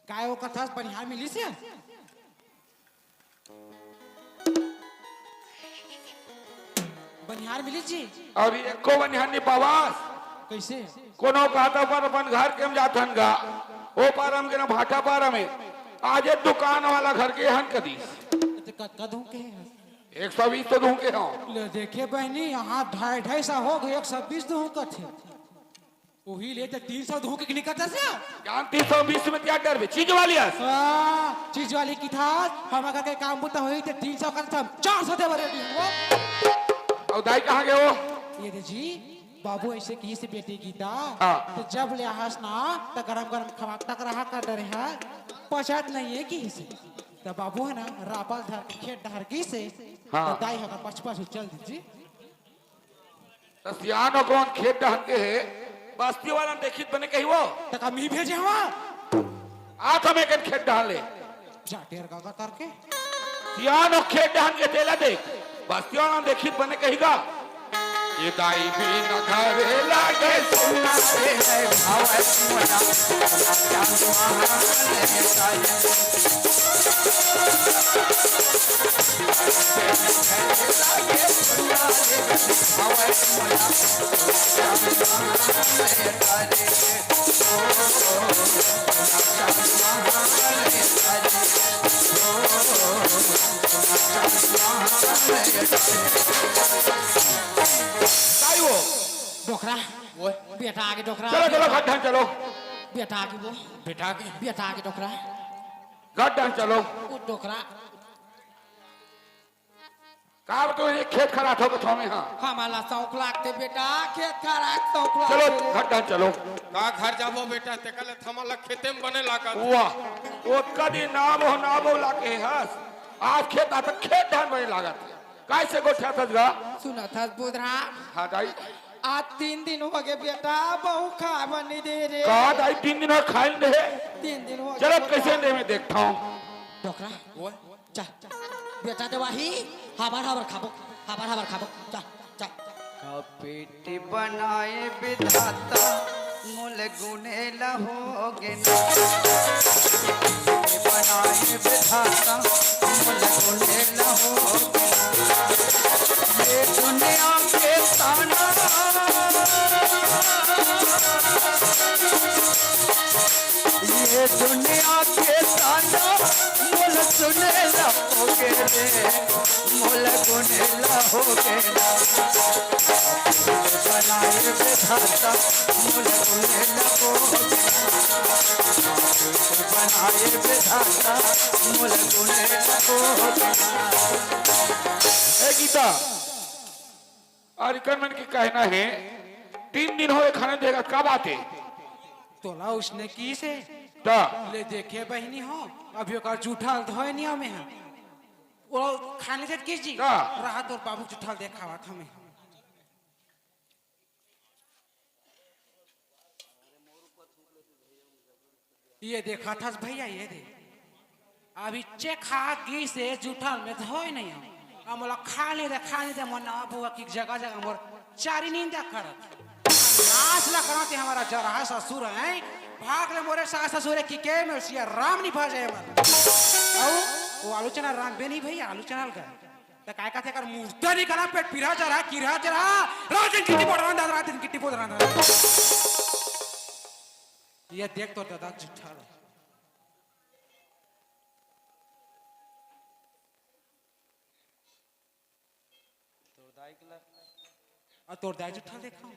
काय वो कथास बनिहार मिली से बनिहार मिली जी और एको बनिहानी पावास कैसे कोनो कहता पर अपन घर के हम जाथन गा ओ पारम के ना भाटा पारम में आज ये दुकान वाला घर के हन कदी कदू के 120 तो दूं के हो ले देखे बहनी यहाँ 250 हो गए 120 दूं का थे वही ले तो 300 दूं के निकलता से जान 320 में क्या डर बे चीज वाली है चीज वाली की था हम अगर के काम बुता हुई तो 300 का था 400 दे बरे और दाई कहाँ गए हो ये दे जी बाबू ऐसे की से बेटी गीता हाँ। तो जब ले हंस ना तो गरम गरम खवाता कर रहा कर डरे है पछात नहीं है की से तो बाबू है ना रापल धर के खेत धर की से हाँ। तो दाई होगा पछपा से चल दीजिए तो सियानो कौन खेत ढंग के है बस्ती वाला देखित बने कही वो तो कम ही भेजे हुआ आठ हमें कन खेत डाल ले जाटेर का करके सियानो खेत ढंग के तेला देख बस्ती वाला देखित बने कहीगा ये दाई भी न घरे लागे सुना रे है भाव सुना क्या महान डोकरा वो बेटा आगे डोकरा चलो चलो गड्ढा चलो बेटा आगे वो बेटा आगे डोकरा गड्ढा चलो वो डोकरा काब तो ये खेत खड़ा था तो में हाँ हमारा 100 लाख ते बेटा खेत खड़ा 100 लाख चलो गड्ढा चलो का घर जाबो बेटा ते कले थमला खेते में बने लागा वाह वो कदी नाबो लाके हस आज खेत आता खेत धान बने लागत कैसे गोठा था सुना था बुधरा हाँ दाई आज 3 दिन हो गए बेटा बहु खा बनी दे रे का दाई 3 दिन और खाइल दे 3 दिन हो चलो कैसे दे में देखता हूँ डोकरा वो जा बेटा देवाही हबर खाबो जा पेटी बनाए विधाता मूल गुने लहोगे बनाए विधाता मूल गुने लहोगे ये दुनिया के ताना ये दुनिया के ताना मूल सुने लहोगे रे मूल गुने लहोगे बनाए विधाता मूल गुने लहोगे बनाए विधाता मूल गुने लहोगे ए गीता और कमेंट की कहना है 3 दिन हो खाने देगा कब आते तोला उसने की से ता ले देखे बहनी हो अभी ओकर जूठा धोए नहीं में है वो खाने से किस जी का? राहत और बाबू जूठा देखावा था हमें ये देखा था भैया ये दे अभी चेखा गी से जूठा में धोए नहीं हम हमला खाने दे मन अब की जगह जगह मोर चारी नींद करत नाच ला कराते हमारा जरा ससुर है भाग ले मोरे सास ससुर की के में सिया राम नहीं भाजे मन औ वो आलोचना राम बे नहीं भैया आलोचना का त काय का थे कर मूर्ता नहीं करा पेट पिरा जरा किरा जरा राजन किटी पड़वा दादा राजन किटी पड़वा दादा ये देख तो दादा झूठा तोड़ दाई झूठा देखा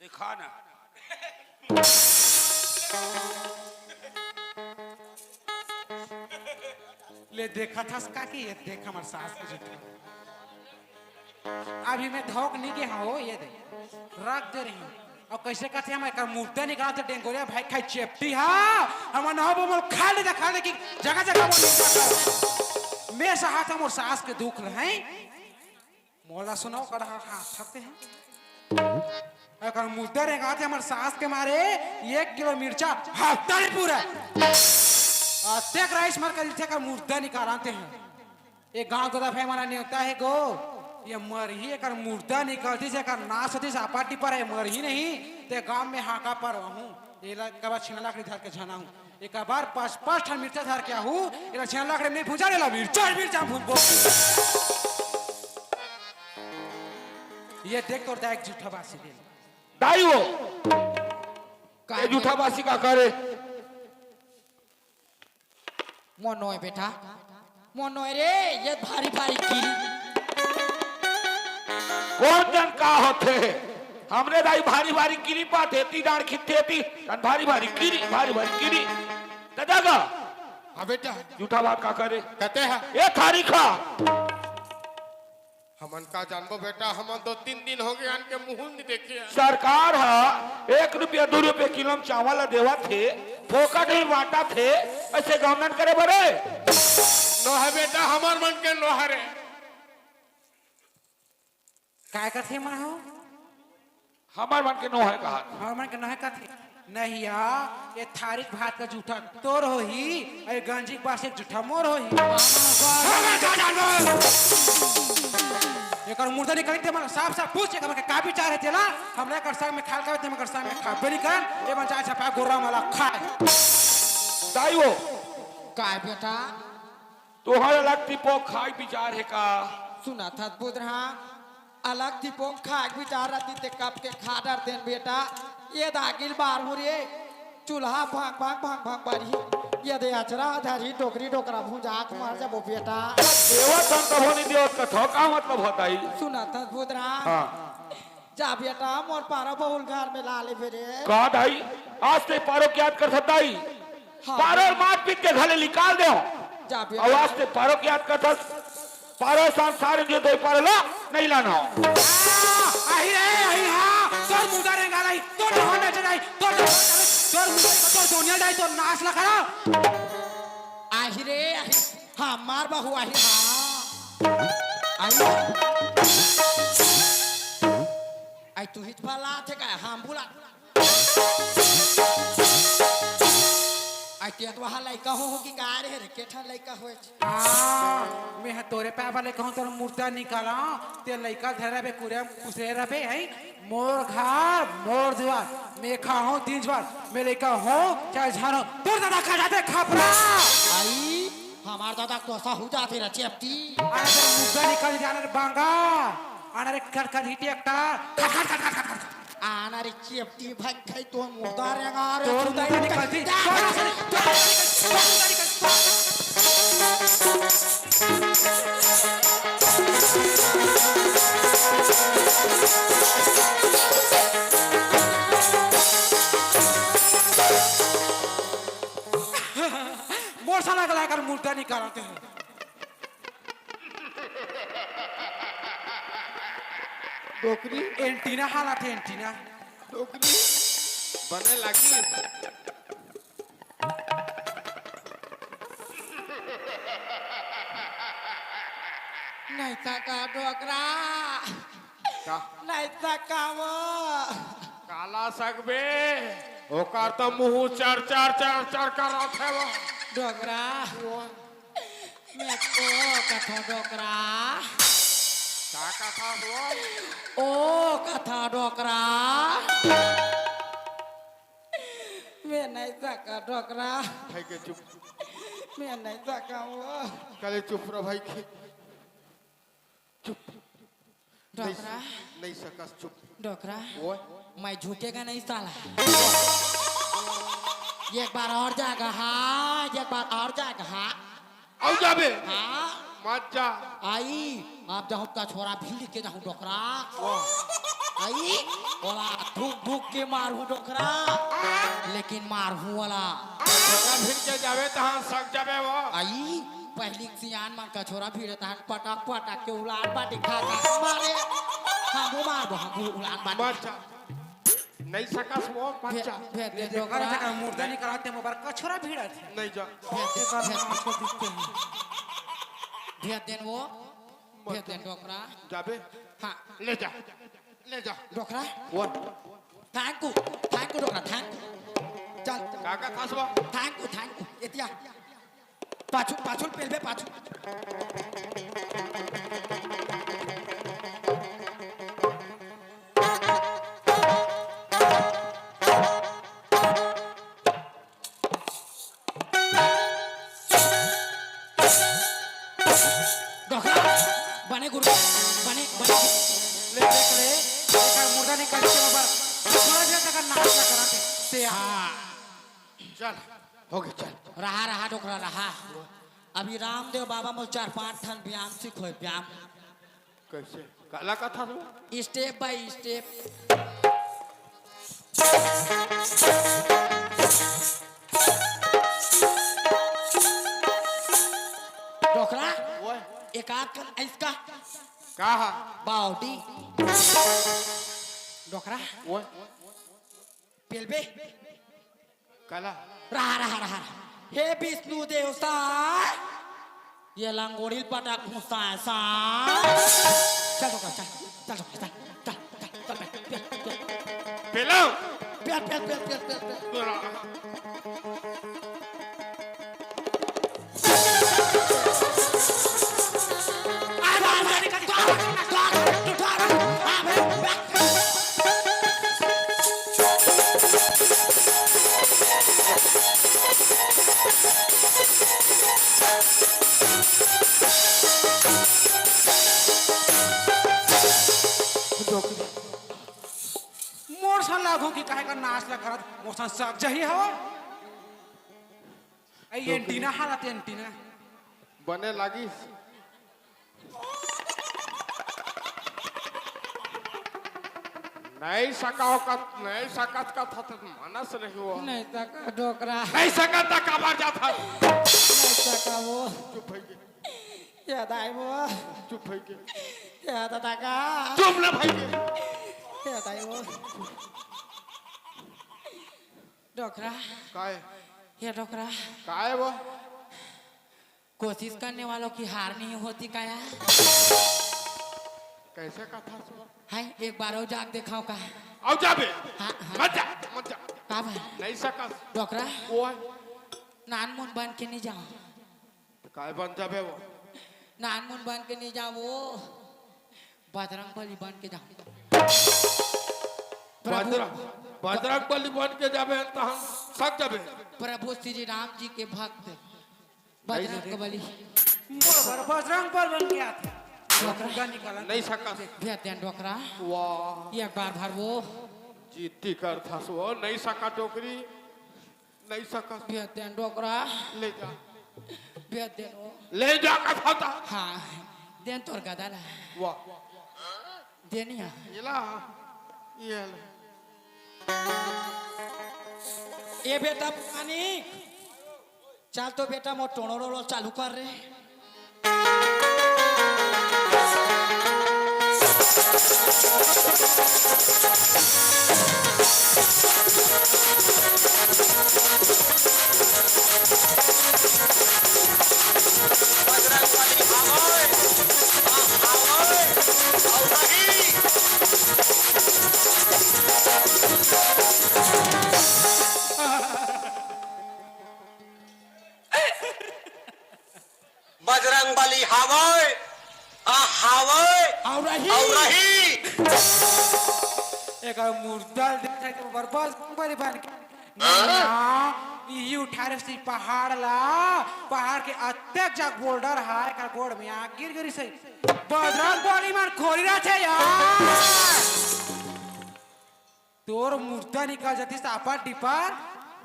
दिखा ना ले देखा था का कि ये देख हमार सास के झूठा अभी मैं धोक नहीं के हो ये दे रख दे रही हूँ और कैसे कहते हम एक मूर्ति निकाल तो डेंगोरिया भाई खाई चेपटी हाँ हम ना हो बोल खा ले कि जगह जगह वो नहीं मैं साथ हम और सास के दुख हैं मोला सुनाओ कर हाथ सकते हैं अगर मूर्ति रेगाते हमारे सास के मारे 1 किलो मिर्चा हफ्ता नहीं पूरा अत्यक राइस मार कर इथे का मूर्ति निकालते हैं एक गांव को दफे माना नहीं होता है गो ये मरही कर मूर्ता निकलती से कर नाश होती सापाटी पर है मरही नहीं ते गांव में हाका पर रहूं एला कबा छिना लाकड़ी धर के झाना हूं एक बार पांच पांच ठन मिर्चा धर के आहू एला छिना लाकड़ी नहीं भुजा लेला मिर्चा भुजबो ये देख तोर दा एक झूठा बासी दे दाई वो ये झूठा बासी का करे मनोय बेटा मनोय रे ये भारी भारी कीरी कौन जन का होते हमने दाई भारी भारी कीरी पाते ती डांड खिते ती भारी भारी कीरी तजागा हाँ बेटा झूठा बात का करे कहते हैं ये थारी खा हमन का जानबो बेटा हम 2-3 दिन हो गए आन के मुंह नहीं देखे सरकार है 1 रुपया 2 रुपये किलो में चावल देवा थे फोकट ही बांटा थे ऐसे गवर्नमेंट करे बड़े नो है बेटा हमार मन के नो हरे काय करथे मन हो हमार मन के नो है कहा हमर मन के नहे कथे नहीं या ये थारिक भात का झूठा तोर होही अरे गंजी के पास एक झूठा मोर होही एकर मुर्दा निकली ते मन साफ साफ पूछ के का विचार है तेला हमरा कर संग में खाल का ते मकर संग में खा बनी कर ए मन चाचा पा गोरा वाला खाए दाई वो काय बेटा तोहर लगती पो खाई विचार है का सुना था बुधरा अलग थी पोंग खाक विचार रती ते कप के खादर देन बेटा ये दागिल बार हो रे चूल्हा भाग बारी ये दे अचरा धरी टोकरी टोकरा भूजा आँख मार जा वो बेटा देवा संत होनी देव का ठोका मतलब होता ही सुना था बुधरा हाँ जा बेटा मोर पारा बहुल घर में ला ले फिरे कहा दाई आज ते पारो की याद कर सकता ही पारो और मार पीट के घरे निकाल दे जा बेटा आवाज ते पारो की याद कर सक पारो सारे जो दे पारो ला नहीं लाना हो आही रे आही हां तोर मुर्दा रे गालाई तोर होने जाई तोर मुर्दा तोर दुनिया जाई तोर नाश ला करा आही रे आही हाँ मार बहु आही हाँ आई तू हित वाला थे का हम बुला आई ते तो वहां लइका हो कि का रे केठा लइका होय हां मैं तोरे पे वाले कहूं तोर मुर्दा निकाला ते लइका धरे बे कुरे खुसे रबे है मोर घर मोर दीवार मैं खाऊं 3 बार मैं लइका हो चाहे झानो तोर दादा खा जाते खापरा आई हमार दादा तो ऐसा हो जाते रे चेपटी आना तेरे मुर्दा निकाल जाना रे बांगा आना रे कर हिटी एकटा खट आना रे चेपटी भाई खाई तो मुर्दा रे गारे तोर मुर्दा निकालती मोर साला गला कर मुर्दा निकालते हैं डोकरी एंटीना हालत है एंटीना डोकरी बने लगी नहीं सका डोकरा का नहीं सका वो काला सकबे ओकर तो मुंह चार कर रखे वो डोकरा मैं को कथा डोकरा का था वो ओ कथा डोकरा मैं नहीं सका डोकरा भाई के चुप मैं नहीं सका वो कले चुप रह भाई के डोकरा नहीं सकस चुप डोकरा वो मैं झुकेगा नहीं साला एक बार और जाएगा हाँ एक बार और जाएगा हाँ आओ जाबे हाँ मत जा आई आप जाओ का छोरा भी लिख के जाऊं डोकरा आई बोला भूख के मारू डोकरा लेकिन मारू वाला फिर के जावे तहां सक जाबे वो आई पहली सियान मन का छोरा भी रहता है पटक के उलान बाटी खा मारे हम मार उलान बाटी मत जा नहीं सकस वो मत जा भेद दे कर डोकरा जगह मुर्दा निकालते मोबाइल कछोरा भीड़ है नहीं जा भेद देन वो भेद देन डोकरा जाबे हाँ ले जा डोकरा वो थैंक यू डोकरा थैंक चल काका खासबा थैंक यू इतिया पाछुल पेलबे पाछुल चल हो गया चल रहा रहा डोकरा रहा अभी रामदेव बाबा मोल 4-5 ठन व्यायाम सीखो व्यायाम कैसे काला कथा तो स्टेप बाय स्टेप डोकरा वो एक आध कर इसका कहा बाउडी डोकरा वो पेलबे काला रहा रहा रहा हे विष्णु देव साय ये लंगोड़ी पटक मुसाय साय चल डोकरा चल चल डोकरा चल चल चल चल पेलो पेल पेल पेल पेल पेल पेल मोर सन लागू की काहे का नाच ला करत मोर सन सक जही हो आई एंटीना हालत एंटीना बने लगी नहीं सकत का था तो मनस नहीं हुआ नहीं तक डोकरा नहीं सकत था काबर जाता नहीं तक वो चुप है के याद आए वो चुप है के याद आता का चुप ना भाई के याद आए वो डोकरा काय ये डोकरा काय वो कोशिश करने वालों की हार नहीं होती का यार कैसे का था सो हाय एक बार और जाग दिखाओ का आओ जाबे हाँ हाँ मत जा का भाई नहीं सकत डोकरा वो नान मुन बन के नहीं जाओ काय बन जाबे वो नान मुन बन के नहीं जाओ वो बजरंग बली बन के जाओ बजरंग बली बन के जाबे तो हम सक जाबे प्रभु श्री राम जी के भक्त बजरंग बली बरोबर बजरंग बल बन गया था मुर्गा निकाला नहीं सकत भेद डोकरा वाह एक बार भर वो जीती कर था सो नहीं सका टोकरी नहीं सकत भेद डोकरा ले जा भेद दे ले जा का था हाँ देन तोर गदा ला वाह देनिया इला ये ए बेटा पानी चल तो बेटा मो टोणो चालू कर रे बजरंग बली हावय हावय और रही और रही एक मुर्दा देखा तो बर्बाद बड़ी बन के ये उठा रही पहाड़ ला पहाड़ के अत्यक जा बोल्डर है का गोड़ में आ गिर गिरी से बजरंग बली मन खोली रहा थे यार तोर मुर्दा निकाल जाती सापा टिपर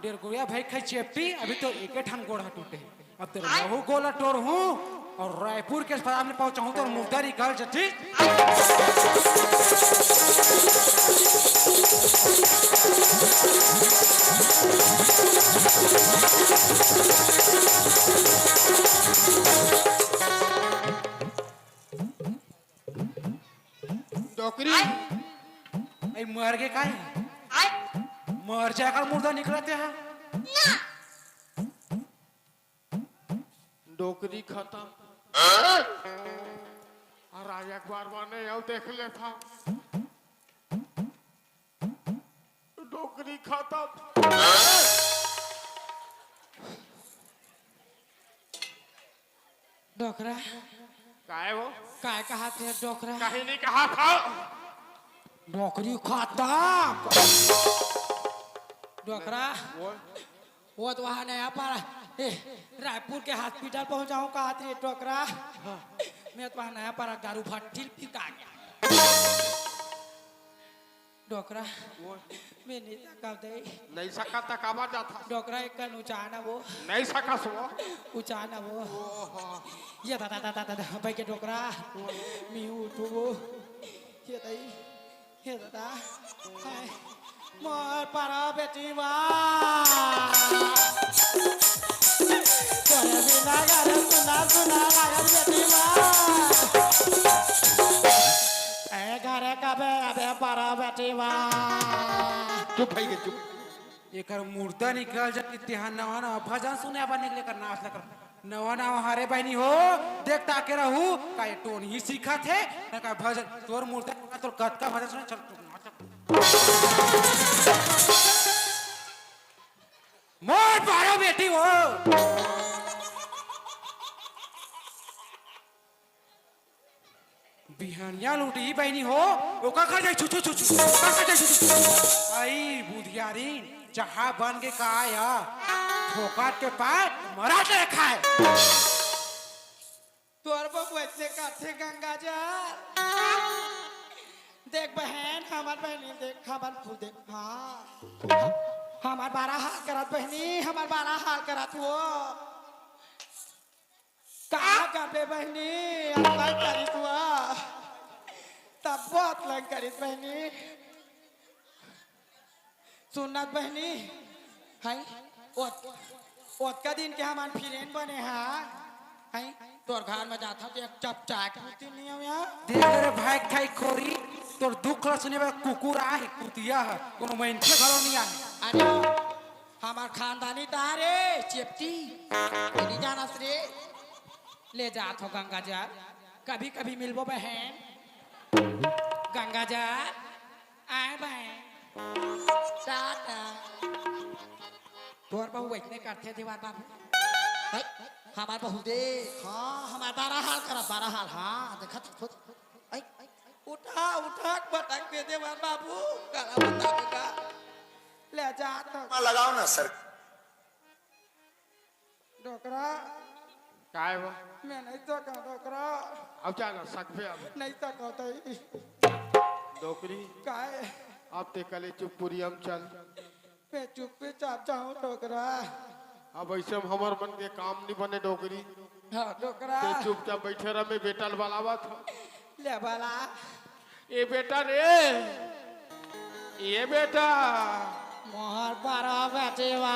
डेढ़ गोया भाई खाई चेपटी अभी तो एक ठान गोड़ टूटे अब तेरे बहु गोला टोर हूँ और रायपुर के अस्पताल में पहुंचा हूँ तो मुर्दा निकाल जाती टोकरी आई मर गए काय मर जाकर मुर्दा निकलते हैं डोकरी खत्म और आज एक बार मैंने यह देख ले था डोकरी खत्म डोकरा काय वो काय कहा थे डोकरा कहीं नहीं कहा था डोकरी खाता डोकरा वो तो वहाँ नया पारा रायपुर के हॉस्पिटल पहुंचाऊं कहा थे डोकरा मैं तो वहाँ नया पारा दारू भट्टी पिका गया डोकरा मैं नहीं तकाव दे नहीं सका तकावा जाता डोकरा एक कन उचाना वो नहीं सका सो उचाना वो ये दादा दादा दादा भाई के डोकरा मी उठू वो ये दाई ये दादा हाय मोर पारा बेटी वा तोरे बिना घर सुना सुना लागल बेटी वा घरे कबे अबे पारा बेटी वा चुप भाई के चुप एकर मुर्दा निकल जाती तिहान नवा नवा भजन सुने बा निकले कर नाच कर नवा नवा हरे बहनी हो देख ताके रहू का ये टोन ही सीखा थे ना का भजन तोर मुर्दा का तोर कद का भजन सुने चल तू नाच मोर पारो बेटी हो बिहानिया लूटी बहनी हो ओका खा जाई छु छु छु छु ओका खा जाई छु छु आई बुधियारी जहां बन के का आया ठोकर के पाए मरा के खाए तोर बबुआ से काथे गंगा जा देख बहन हमार बहनी देख हमार फूल देख हाँ हमार बारह हाल करत बहनी हमार बारह हाल करत वो कहा करबे बहनी अल्लाह करी तुआ तब बहुत लग करी बहनी सुनत बहनी हाय ओत का दिन के हमार फिरेन बने हाँ हाय तोर घर में जाता तो एक चप चाक होती नहीं हम यहाँ देख रे भाई खाई खोरी तोर दुख ला सुने बा कुकुर आ है कुतिया है कोनो मैन के घरो नहीं आ अरे हमार खानदानी तारे चेपटी नहीं जाना रे ले जात हो गंगा जार कभी कभी मिलबो बहन गंगा जार आए बहन टाटा तोर बहू इतने करते दीवार बाबू हमार बहू दे हाँ हमार बारह हाल करा बारह हाल हाँ देखा खुद उठा उठा बटक दे दीवार बाबू गला बता का ले जा तो लगाओ ना सर डोकरा काय वो मैं नहीं तो का डोकरा अब क्या ना सकबे अब नहीं तो कहते डोकरी काय अब ते कले चुप पूरी हम चल मैं चुप्पी चाप जाऊं डोकरा अब ऐसे हमार मन के काम नहीं बने डोकरी हाँ डोकरा ते चुपचाप बैठे रह में बेटा वाला था ले बाला ये बेटा रे ये बेटा मोहर पारा बेटीवा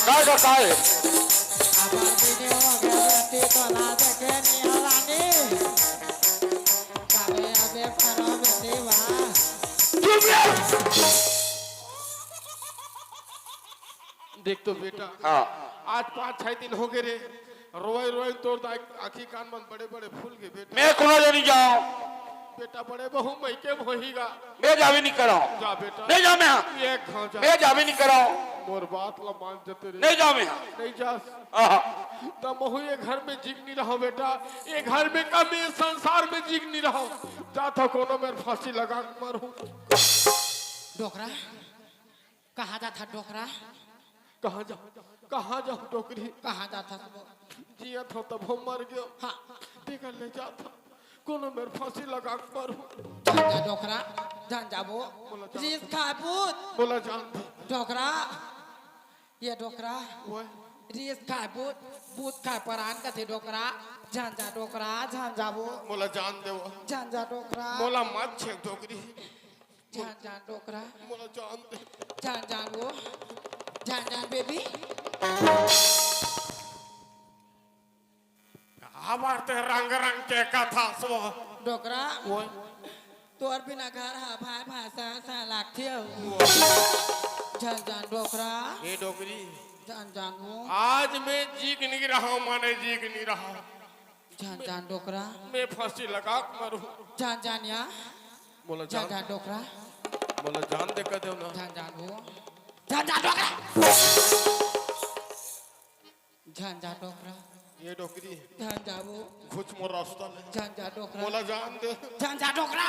काय का काय आबार वीडियो वगैरह बेटी तो ना देखे निहलानी कबे अबे पारा बेटीवा चुप रे देख तो बेटा हां आज 5-6 दिन हो गए रे रोए रोए तोड़ आखी कान मन बड़े बड़े फूल गए बेटा मैं कोनो जनी जाऊं बेटा बड़े बहु मई के मोहीगा मैं जावे नहीं कराऊं जा बेटा नहीं जा मैं एक घाव जा मैं जावे नहीं कराऊं मोर बात ला मान जते रे नहीं जा मैं नहीं जा आहा तब बहु ये घर में जिग नहीं रहो बेटा ये घर में कम ये संसार में जिग नहीं रहो जाता कोनो मेरे फांसी लगा के मरूं डोकरा कहाँ जाता डोकरा कहाँ जा टोकरी कहाँ जाता जिया था तब हम मर गयो हाँ देखा ले जाता कोनो मेरे फांसी लगा के मरूं जा डोकरा जान जाबो रीस खाए पूत बोला जान डोकरा ये डोकरा वो रीस खाए पूत पूत खाए परान का थे डोकरा जान जा डोकरा जान जाबो बोला जान दे वो जान जा डोकरा बोला मत छे टोकरी जान जान डोकरा बोला जान दे जान जान वो जान जान बेबी हमारे रंग रंग के कथा सो डोकरा वो तोर बिना घर हा भाई भाषा सा लागथे जान जान डोकरा ये डोकरी जान जान वो आज मैं जीग नहीं रहा माने जीग नहीं रहा जान जान डोकरा मैं फांसी लगा के मरूं जान जान या बोला जान जान जान डोकरा बोला जान दे कर दो ना जान जान वो जान जान डोकरा जान जान डोकरा ये डोकरी जान जाबो कुछ मोर रास्ता ले जान जान डोकरा बोला जान दे जान जान डोकरा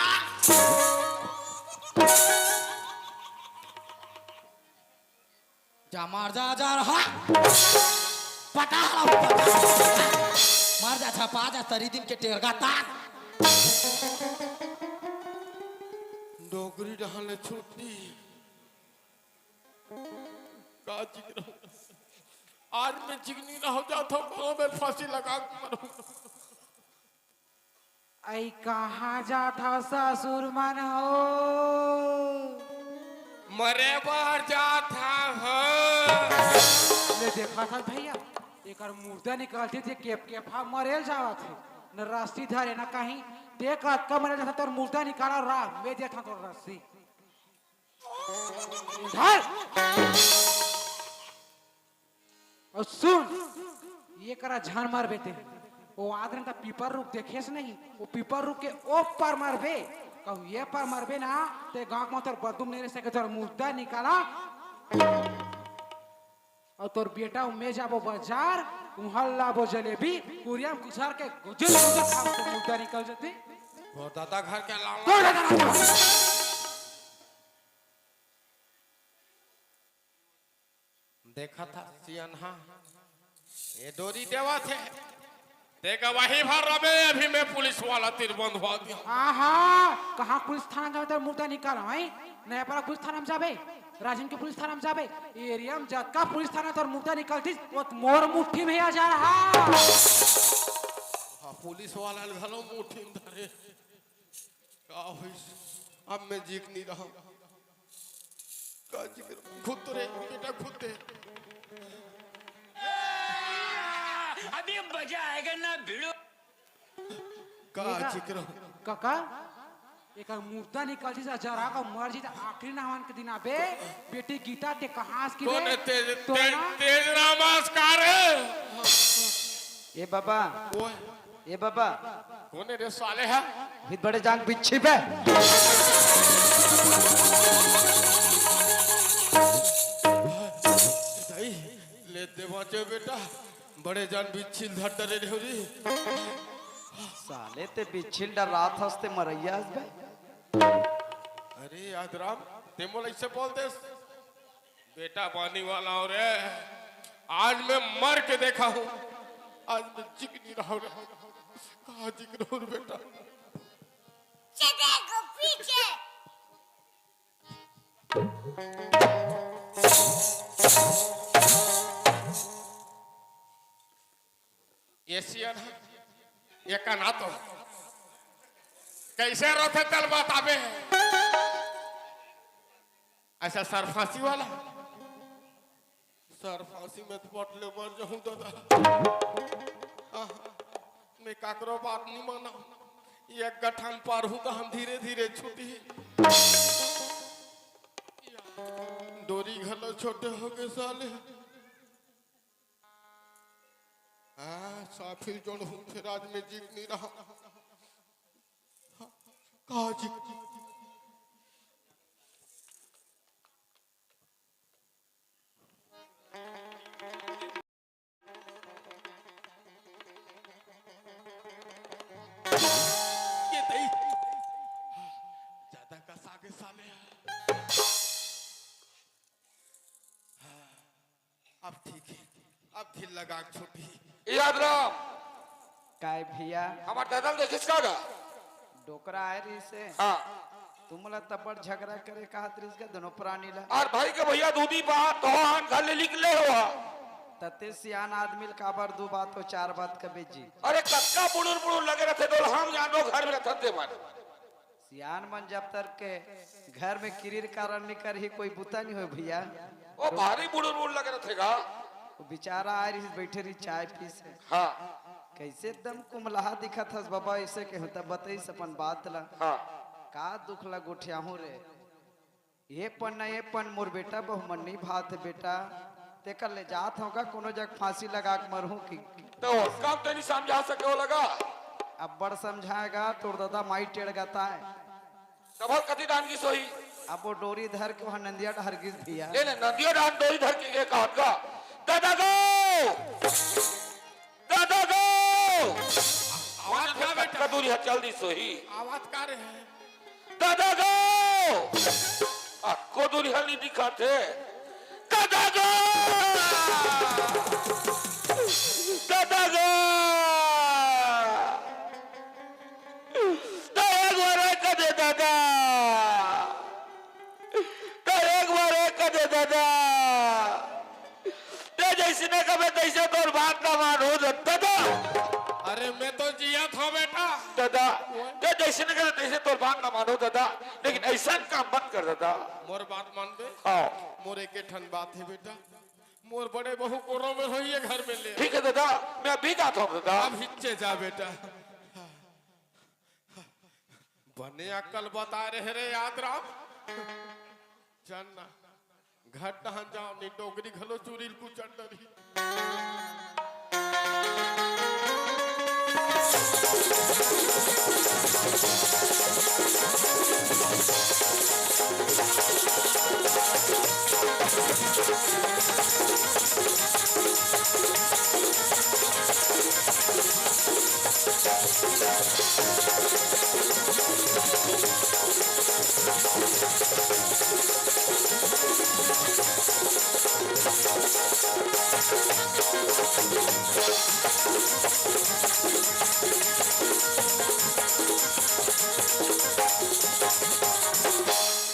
जा मार जा रहा पटा मार जा छपा जा तरी दिन के टेरगा ताक डोगरी डाले छुट्टी का जिक्र आज मैं जिगनी ना हो जाता हूँ मैं फांसी लगा के मरूंगा। आई कहाँ जाता ससुर मन हो मरे बार जाता हो ले देखा था भैया एक मुर्दा निकालती थी के फा मरेल जावा थे न रस्सी धरे न कहीं देख कब मरे जाता तो मुर्दा निकाला रहा मैं देखा तो रस्सी धर और सुन ये करा झान मार बेटे वो आदमी का पीपर रुक देखेस नहीं वो पीपर रुक के ओ पर मारबे कहू ये पर मारबे ना ते गांव में तोर बदुम नहीं रह सके तोर मुर्दा निकाला और तोर बेटा में जाबो बाजार उहल लाबो जलेबी कुरिया गुजार के गुजर गुजर खाओ तो मुर्दा निकल जाते वो दादा घर के लाला तोड़ दादा देखा था सियान हाँ ये डोरी देवा थे देखा वही भर रबे अभी मैं पुलिस वाला तीर बंधवा दिया। आहा कहाँ पुलिस थाना जावे तो मुर्दा निकाला है नया पारा पुलिस थाना में जाबे राजन के पुलिस थाना में जाबे एरिया में जक्का पुलिस थाना तो मुर्दा निकलती वो मोर मुट्ठी में आ जा रहा हाँ पुलिस वाला घरों मुट्ठी में धरे का हुई अब मैं जीक नहीं रहा का जिक्र खुद रे बेटा खुद दे अभी मजा आएगा ना भिड़ो का जिक्र काका एक मुर्दा निकलती जा जरा का मर जी आखिरी नहवान के दिन आबे बेटी गीता ते कहां की कौन है तेज तो तेज ना तेज नमस्कार है ए बाबा ओए ए बाबा कौन है रे साले है हित बड़े जांग बिच्छी पे दाई ले दे बचे बेटा बड़े जान बिच्छिल धर डरे रे साले ते बिच्छिल डर रात हंसते मरैया हंस बे अरे आदराम ते मोल ऐसे बोल दे बेटा पानी वाला हो रे आज मैं मर के देखा हूँ आज मैं जिग नहीं रहा हूँ कहा जिग रहा हूँ बेटा चलेगो पीछे ये सियान ये का ना तो कैसे रोते तल बताबे ऐसा सर फांसी वाला सर फांसी में तो पटले मर जाऊं दादा मैं काकरो बात नहीं माना एक गठान पार हूं तो हम धीरे धीरे छूटी डोरी घलो छोटे हो गए साले साफिल जोन हूं फिर आज में जीत नहीं रहा कहा जीत ये दई ज्यादा का सागे साले अब ठीक है अब दिल लगा छोटी याद राम काय भैया हमार दादा देखिस का डोकरा आए रही से हाँ तुमला तबड़ झगड़ा करे कहा त्रिस का दोनों प्राणी ला और भाई के भैया दूधी बात तो हान घर ले लिख ले हुआ तते सियान आदमी काबर दो बात हो चार बात कबे जी अरे कक्का बुड़ुर बुड़ुर लगे रहते तो हम जानो घर में रहते थे मन सियान मन जब तक के घर में किरीर कारण नहीं कर ही कोई बुता नहीं हो भैया वो भारी बुड़ुर बुड़ुर लगे रहते का वो बेचारा आ रही बैठे रही चाय पी से हाँ कैसे एकदम कुमलाहा दिखा था बाबा ऐसे के होता बताइस अपन बात ला हाँ का दुख ला गोठिया हूँ रे ये पन न ये पन मोर बेटा बहुमन नहीं भात है बेटा ते कर ले जात होगा कोनो जग फांसी लगा के मरहूं की तो काम तो नहीं समझा सके हो लगा अब बड़ समझाएगा तोर दादा माई टेढ़ गाता है तब कति दान की सोई अब वो डोरी धर के वहां नंदिया हरगिज दिया ले ले नदियों डान दो इधर के एक हाथ का दादा गो आवाज क्या बेटा दूरी है जल्दी सोही आवाज का रहे हैं दादा गो को दूरी हल नहीं दिखाते दादा गो दादा गो दादा गो रे कदे दादा ऐसे न करे तैसे तोर बात ना मानो दादा, लेकिन ऐसा काम मत कर दादा। मोर बात मान दे। हाँ मोर एक ठन बात है बेटा, मोर बड़े बहू कोरो में रहिए घर में ले। ठीक है दादा, मैं अभी जाता हूँ दादा। अब हिच्चे जा बेटा। बने अक्कल बता रहे रे याद राम। जानना घर टहन जाओ नी डोगरी घलो चूरी कुचड़ डरी।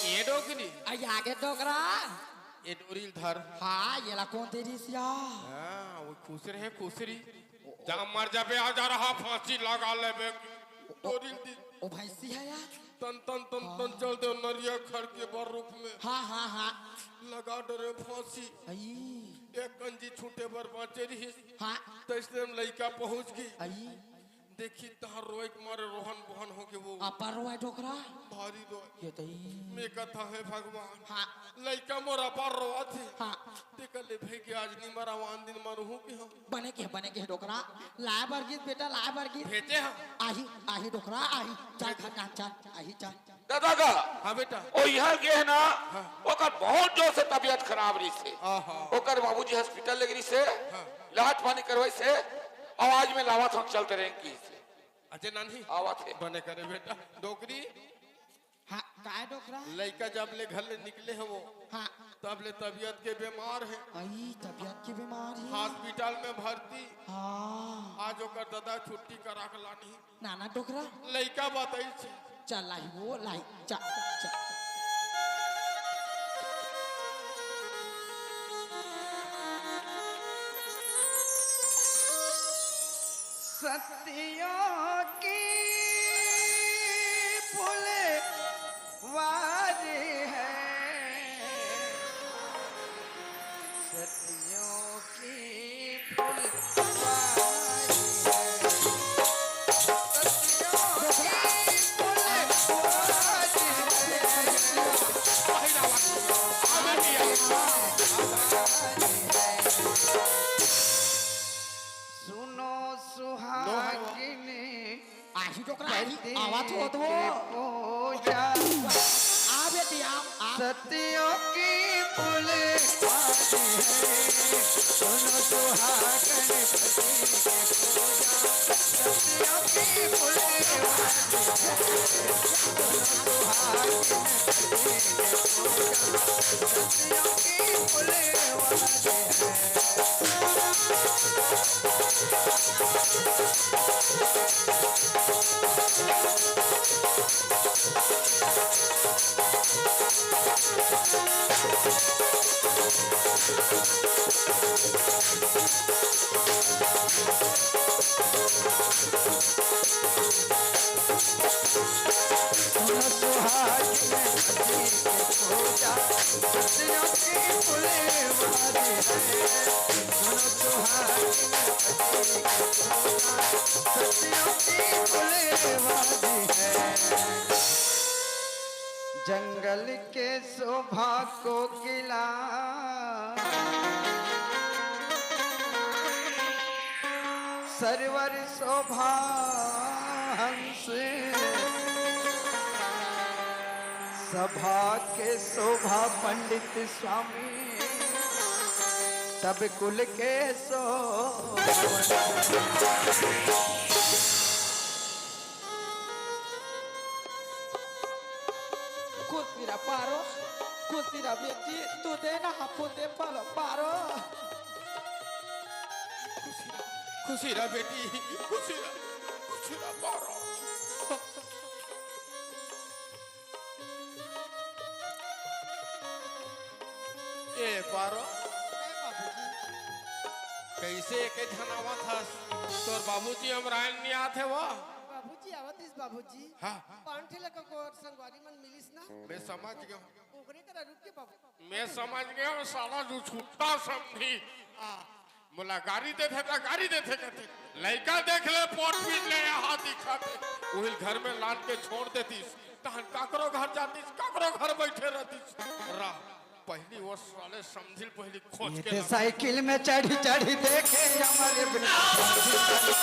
ये डोगरी आई आगे डोकरा ये डोरील धर। हाँ ये ला कौन तेरी सिया हाँ वो खुसरे है खुसरी। जहाँ मर जाबे आ जा रहा फांसी लगा ले बे। डोरील दी ओ भैंसी है यार तन तन तन तन चल दे नरिया खड़ के बर रूप में हाँ हाँ हाँ लगा डरे फांसी। आई एक कंजी छूटे बर बाँचे रही। हाँ तैसे में लड़का पहुंच गई। आई देखी तहां रोए के मारे रोहन बहन हो के वो अपर रोए डोकरा भारी रोए। ये तो मैं कथा है भगवान हाँ लड़का मोरा पर रोआ थे। हाँ देखले भाई के आज नहीं मरा वान दिन मरहूं के हम बने के डोकरा लाए बरगीत बेटा लाए बरगीत भेजे हम। आही आही डोकरा आही चल खन्ना चल आही चल दादा का हाँ बेटा। ओ यहाँ के है ना, ओकर बहुत जोर से तबीयत खराब रही से। आहा ओकर बाबूजी हॉस्पिटल ले गई से, लाहट पानी करवाई से, आवाज में लावा था चलते रहेंगी से। अजय नानी आवाज है बने करे बेटा। डोकरी हाँ काय डोकरा लड़का जब ले घर ले निकले हैं वो हाँ तब ले तबीयत के बीमार है। आई तबीयत की बीमारी हॉस्पिटल में भर्ती। हाँ आज ओकर दादा छुट्टी करा के लानी। नाना डोकरा लड़का बताई छे चल लाई वो लाई चल चल सतियों की फुलवारी है, सतियों की फुलवारी है, सतियों की फुलवारी सुनो सुहागिनी आही डोकरा आवाज हो दो पूजा आ बेटी आ सतियों की फुलवारी है, सुनो सुहागन पति की पूजा सतियों की फुलवारी है, सुनो सुहागन पति की पूजा सतियों की फुलवारी है। सुनो सुहागिन पति की पूजा सतियों की फुलवारी है, सुनो सुहागिन पति की पूजा सतियों की फुलवारी है। जंगल के शोभा को किला सरवर शोभा हंस सभा के शोभा पंडित स्वामी सब कुल के कुतिरा पारो कुतिरा बेटी तू दे ना हापुते पालो पारो खुशी रह बेटी खुशी रह मारो। ए पारो कैसे के धनावा था तोर बाबूजी हम रायन नहीं आते वो बाबूजी आवत इस बाबूजी हाँ पांठेला का को संगवारी मन मिलिस ना मैं समझ गया हूँ ओकरे करा रुक के बाबू मैं समझ गया हूँ साला जो छुट्टा समझी मोला गाड़ी देते था गाड़ी देते कहते लड़का देख ले पोट पीट ले यहाँ दिखाते वही घर में लान के छोड़ देती तहन काकरो घर जाती काकरो घर बैठे रहती रा पहली वो साले समझिल पहली खोज के ना- साइकिल में चढ़ी चढ़ी देखे हमारे बाबूजी